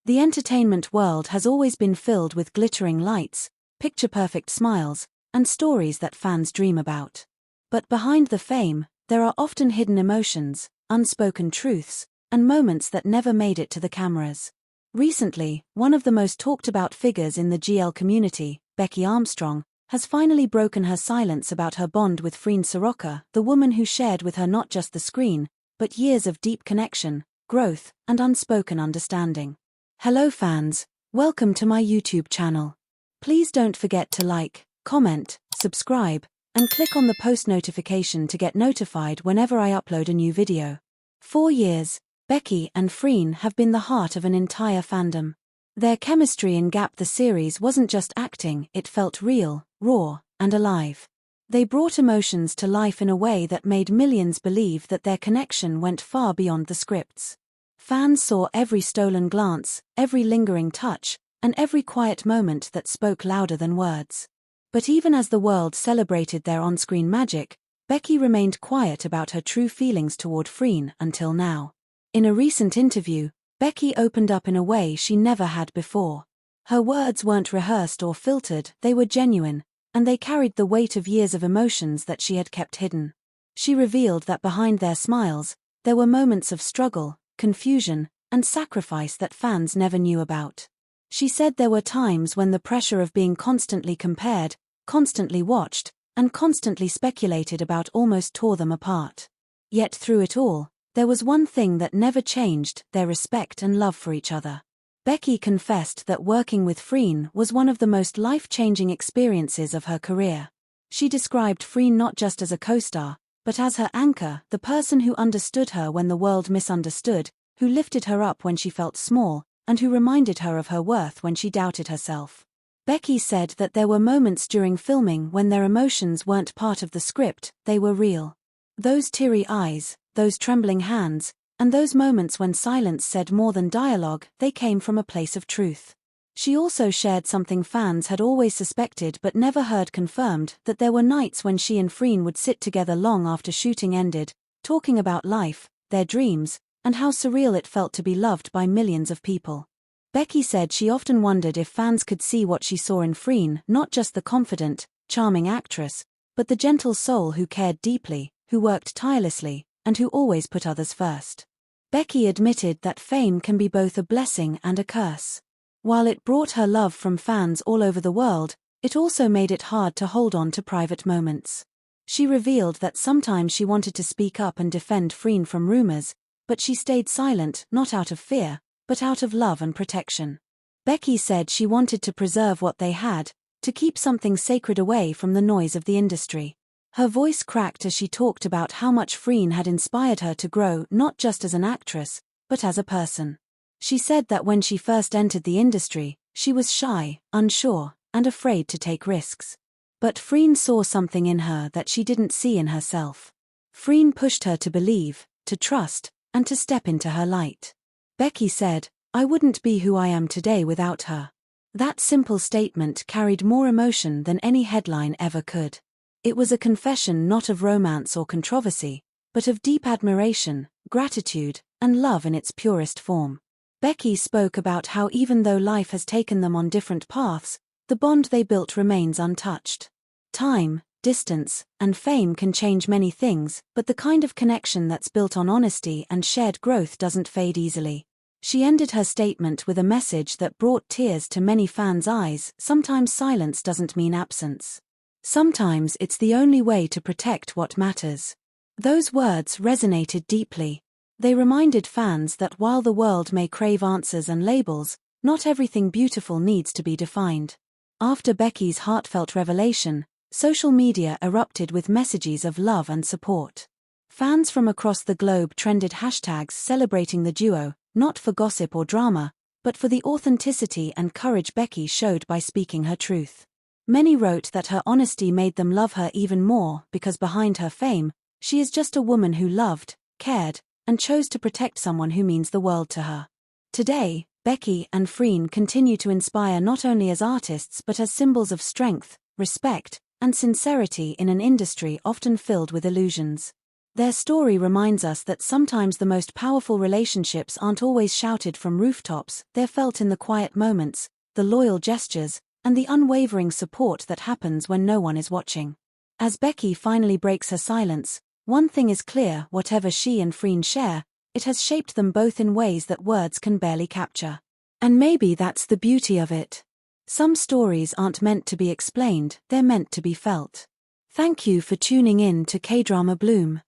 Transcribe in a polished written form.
The entertainment world has always been filled with glittering lights, picture-perfect smiles, and stories that fans dream about. But behind the fame, there are often hidden emotions, unspoken truths, and moments that never made it to the cameras. Recently, one of the most talked-about figures in the GL community, Becky Armstrong, has finally broken her silence about her bond with Freen Sarocha, the woman who shared with her not just the screen, but years of deep connection, growth, and unspoken understanding. Hello fans, welcome to my YouTube channel. Please don't forget to like, comment, subscribe, and click on the post notification to get notified whenever I upload a new video. 4 years, Becky and Freen have been the heart of an entire fandom. Their chemistry in Gap the series wasn't just acting, it felt real, raw, and alive. They brought emotions to life in a way that made millions believe that their connection went far beyond the scripts. Fans saw every stolen glance, every lingering touch, and every quiet moment that spoke louder than words. But even as the world celebrated their on-screen magic, Becky remained quiet about her true feelings toward Freen until now. In a recent interview, Becky opened up in a way she never had before. Her words weren't rehearsed or filtered, they were genuine, and they carried the weight of years of emotions that she had kept hidden. She revealed that behind their smiles, there were moments of struggle, confusion, and sacrifice that fans never knew about. She said there were times when the pressure of being constantly compared, constantly watched, and constantly speculated about almost tore them apart. Yet through it all, there was one thing that never changed: their respect and love for each other. Becky confessed that working with Freen was one of the most life-changing experiences of her career. She described Freen not just as a co-star, but as her anchor, the person who understood her when the world misunderstood, who lifted her up when she felt small, and who reminded her of her worth when she doubted herself. Becky said that there were moments during filming when their emotions weren't part of the script, they were real. Those teary eyes, those trembling hands, and those moments when silence said more than dialogue, they came from a place of truth. She also shared something fans had always suspected but never heard confirmed, that there were nights when she and Freen would sit together long after shooting ended, talking about life, their dreams, and how surreal it felt to be loved by millions of people. Becky said she often wondered if fans could see what she saw in Freen, not just the confident, charming actress, but the gentle soul who cared deeply, who worked tirelessly, and who always put others first. Becky admitted that fame can be both a blessing and a curse. While it brought her love from fans all over the world, it also made it hard to hold on to private moments. She revealed that sometimes she wanted to speak up and defend Freen from rumors, but she stayed silent, not out of fear, but out of love and protection. Becky said she wanted to preserve what they had, to keep something sacred away from the noise of the industry. Her voice cracked as she talked about how much Freen had inspired her to grow, not just as an actress, but as a person. She said that when she first entered the industry, she was shy, unsure, and afraid to take risks. But Freen saw something in her that she didn't see in herself. Freen pushed her to believe, to trust, and to step into her light. Becky said, "I wouldn't be who I am today without her." That simple statement carried more emotion than any headline ever could. It was a confession not of romance or controversy, but of deep admiration, gratitude, and love in its purest form. Becky spoke about how even though life has taken them on different paths, the bond they built remains untouched. Time, distance, and fame can change many things, but the kind of connection that's built on honesty and shared growth doesn't fade easily. She ended her statement with a message that brought tears to many fans' eyes: sometimes silence doesn't mean absence. Sometimes it's the only way to protect what matters. Those words resonated deeply. They reminded fans that while the world may crave answers and labels, not everything beautiful needs to be defined. After Becky's heartfelt revelation, social media erupted with messages of love and support. Fans from across the globe trended hashtags celebrating the duo, not for gossip or drama, but for the authenticity and courage Becky showed by speaking her truth. Many wrote that her honesty made them love her even more because behind her fame, she is just a woman who loved, cared, and chose to protect someone who means the world to her. Today, Becky and Freen continue to inspire not only as artists but as symbols of strength, respect, and sincerity in an industry often filled with illusions. Their story reminds us that sometimes the most powerful relationships aren't always shouted from rooftops, they're felt in the quiet moments, the loyal gestures, and the unwavering support that happens when no one is watching. As Becky finally breaks her silence, one thing is clear: whatever she and Freen share, it has shaped them both in ways that words can barely capture. And maybe that's the beauty of it. Some stories aren't meant to be explained, they're meant to be felt. Thank you for tuning in to K-Drama Bloom.